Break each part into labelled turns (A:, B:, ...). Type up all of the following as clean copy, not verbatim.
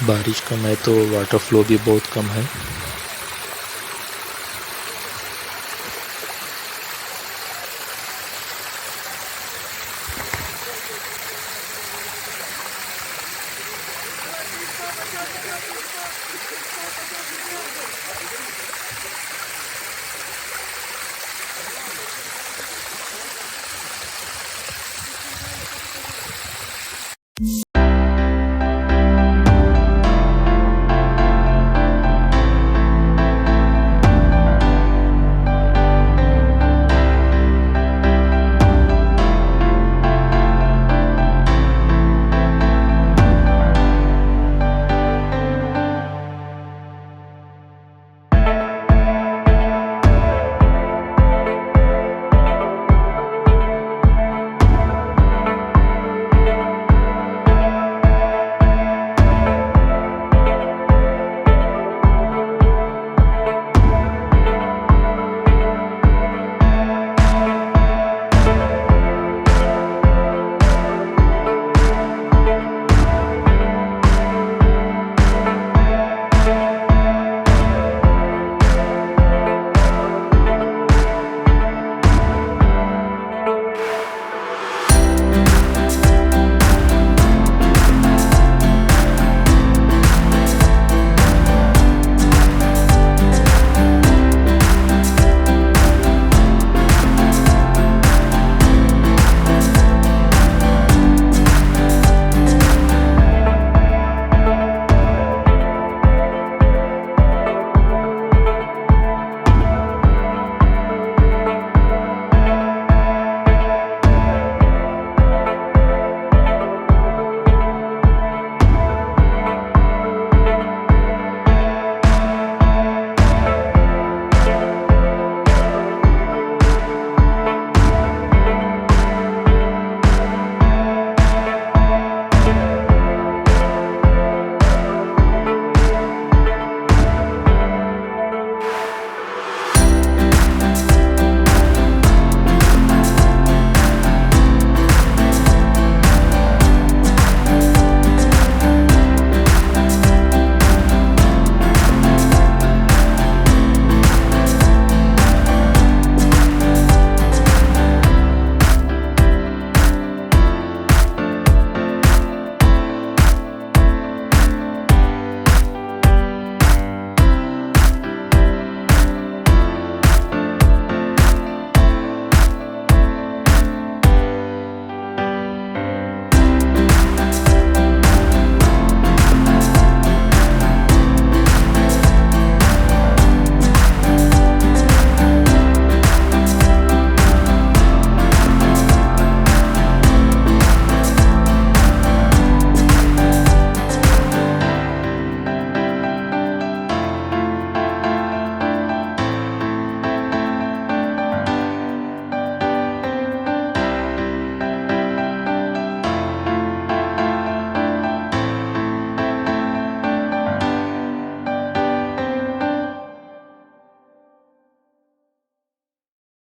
A: बारिश कम है तो वाटर फ्लो भी बहुत कम है।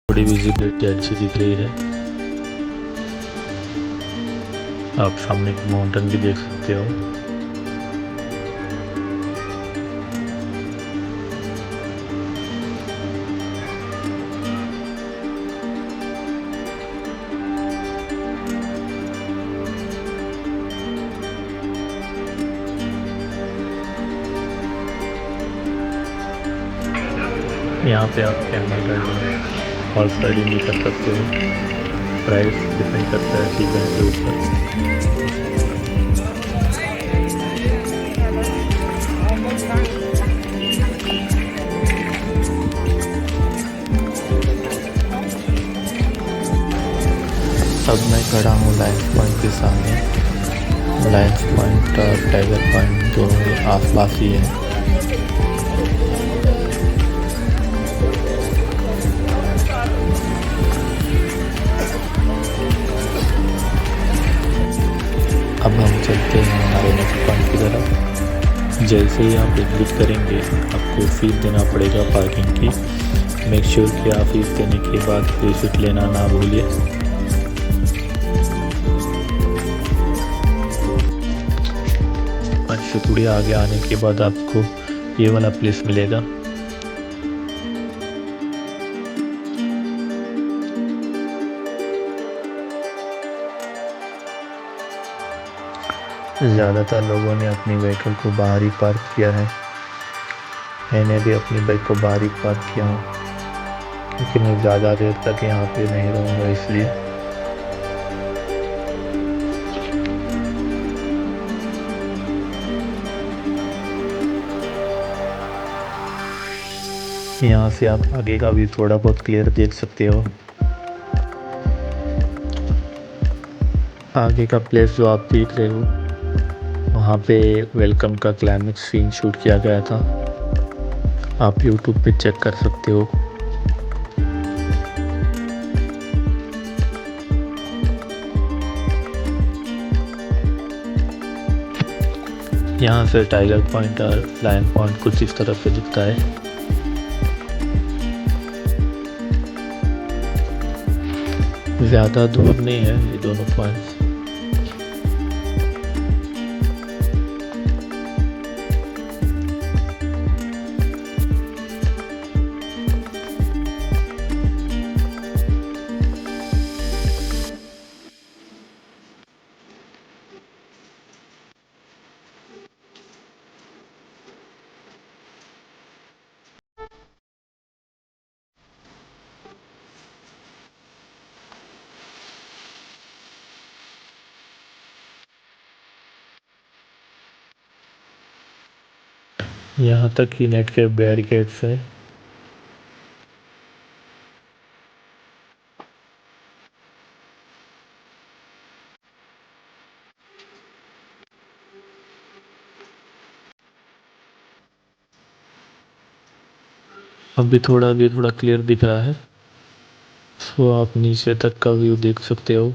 A: थोड़ी विजिबिलिटी अच्छी दिख रही है। आप सामने एक माउंटेन भी देख सकते हो। यहाँ पे आप कैमल राइडिंग, हॉर्स राइडिंग भी कर सकते हो। प्राइस डिपेंड करता है सीजन के ऊपर। अब मैं खड़ा हूँ लायंस पॉइंट के सामने। लायंस पॉइंट और टाइगर पॉइंट दोनों आसपास ही है। अब हम चलते हैं हमारे नेक्स्ट पॉइंट की तरफ। जैसे ही आप एग्जिट करेंगे आपको फीस देना पड़ेगा पार्किंग की। मेक श्योर कि आप फीस देने के बाद रिसिप्ट लेना ना भूलिए। से थोड़ी आगे आने के बाद आपको ये वाला प्लेस मिलेगा। ज़्यादातर लोगों ने अपनी व्हीकल को बाहर ही पार्क किया है। मैंने भी अपनी बाइक को बाहर ही पार्क किया हूँ, क्योंकि मैं ज़्यादा देर तक यहाँ पे नहीं रहूँगा इसलिए। यहाँ से आप आगे का भी थोड़ा बहुत क्लियर देख सकते हो। आगे का प्लेस जो आप देख रहे हो, वहाँ पे वेलकम का क्लाइमेक्स सीन शूट किया गया था। आप YouTube पे चेक कर सकते हो। यहाँ से टाइगर पॉइंट और लायन पॉइंट कुछ इस तरह से दिखता है। ज़्यादा दूर नहीं है ये दोनों पॉइंट्स। यहाँ तक ही नेट के बैरिकेड्स है। अभी थोड़ा क्लियर दिख रहा है, तो आप नीचे तक का व्यू देख सकते हो।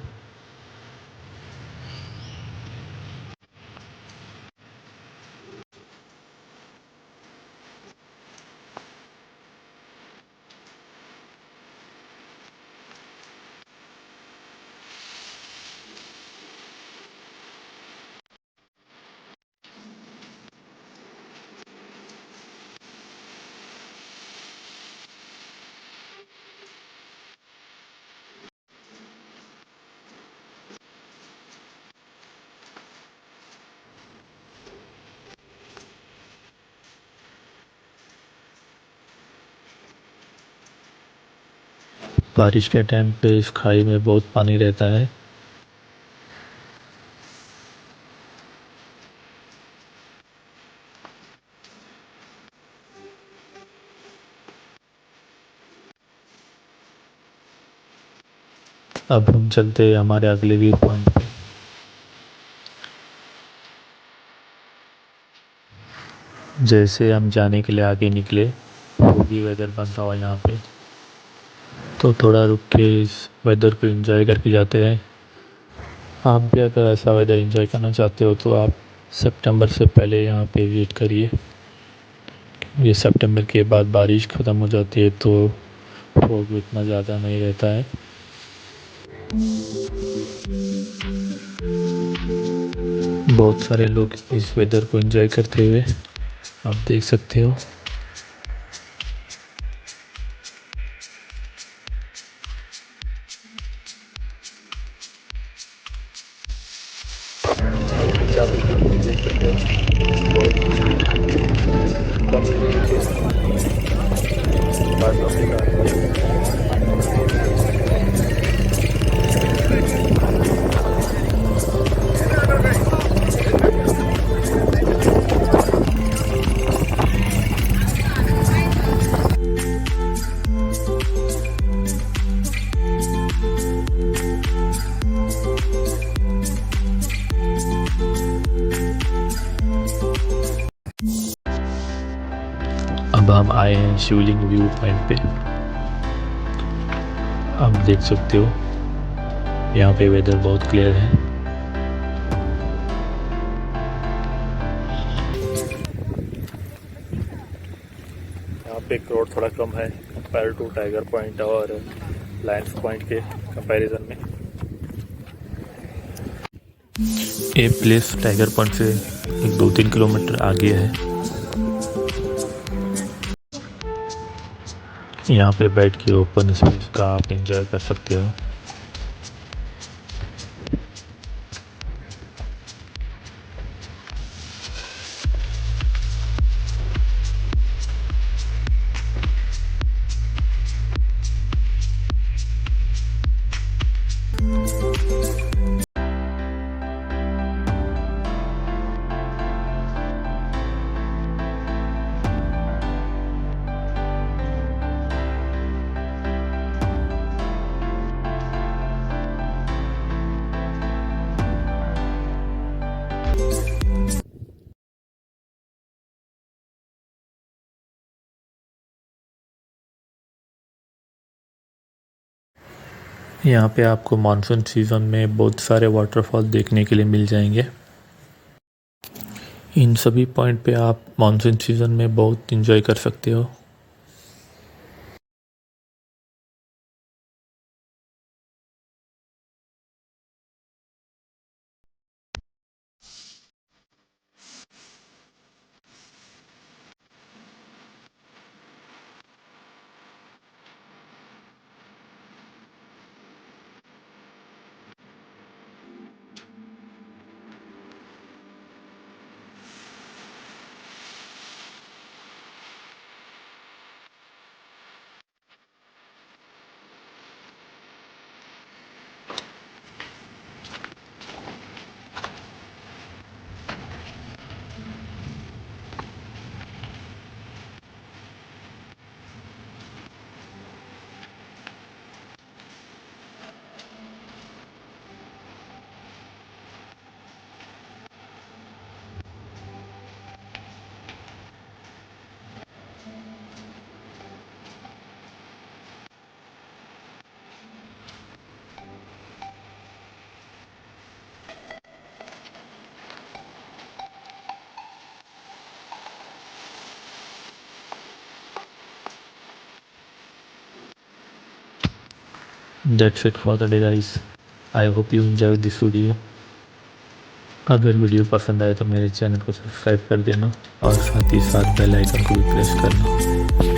A: बारिश के टाइम पे इस खाई में बहुत पानी रहता है। अब हम चलते हैं हमारे अगले व्यू पॉइंट पे। जैसे हम जाने के लिए आगे निकले, foggy वेदर बनता हुआ यहाँ पे, तो थोड़ा रुक के इस वेदर को एंजॉय करके जाते हैं। आप भी अगर ऐसा वेदर एंजॉय करना चाहते हो तो आप सितंबर से पहले यहाँ पे विजिट करिए। ये सितंबर के बाद बारिश ख़त्म हो जाती है तो फॉग इतना ज़्यादा नहीं रहता है। बहुत सारे लोग इस वेदर को एंजॉय करते हुए आप देख सकते हो। अब हम आए हैं शिवलिंग व्यू पॉइंट पे। आप देख सकते हो यहाँ पे वेदर बहुत क्लियर है। यहाँ पे क्राउड थोड़ा कम है कंपेयर टू टाइगर पॉइंट और लायंस पॉइंट के कंपैरिजन में। ये प्लेस टाइगर पॉइंट से एक 2-3 किलोमीटर आगे है। यहाँ पे बैठ के ओपन स्पेस का आप एंजॉय कर सकते हो। यहाँ पे आपको मानसून सीज़न में बहुत सारे वाटरफॉल देखने के लिए मिल जाएंगे। इन सभी पॉइंट पे आप मानसून सीज़न में बहुत इंजॉय कर सकते हो। That's it for the day guys. I hope you enjoyed this video. अगर वीडियो पसंद आए तो मेरे चैनल को सब्सक्राइब कर देना और साथ ही साथ बेल आइकन को भी प्रेस करना।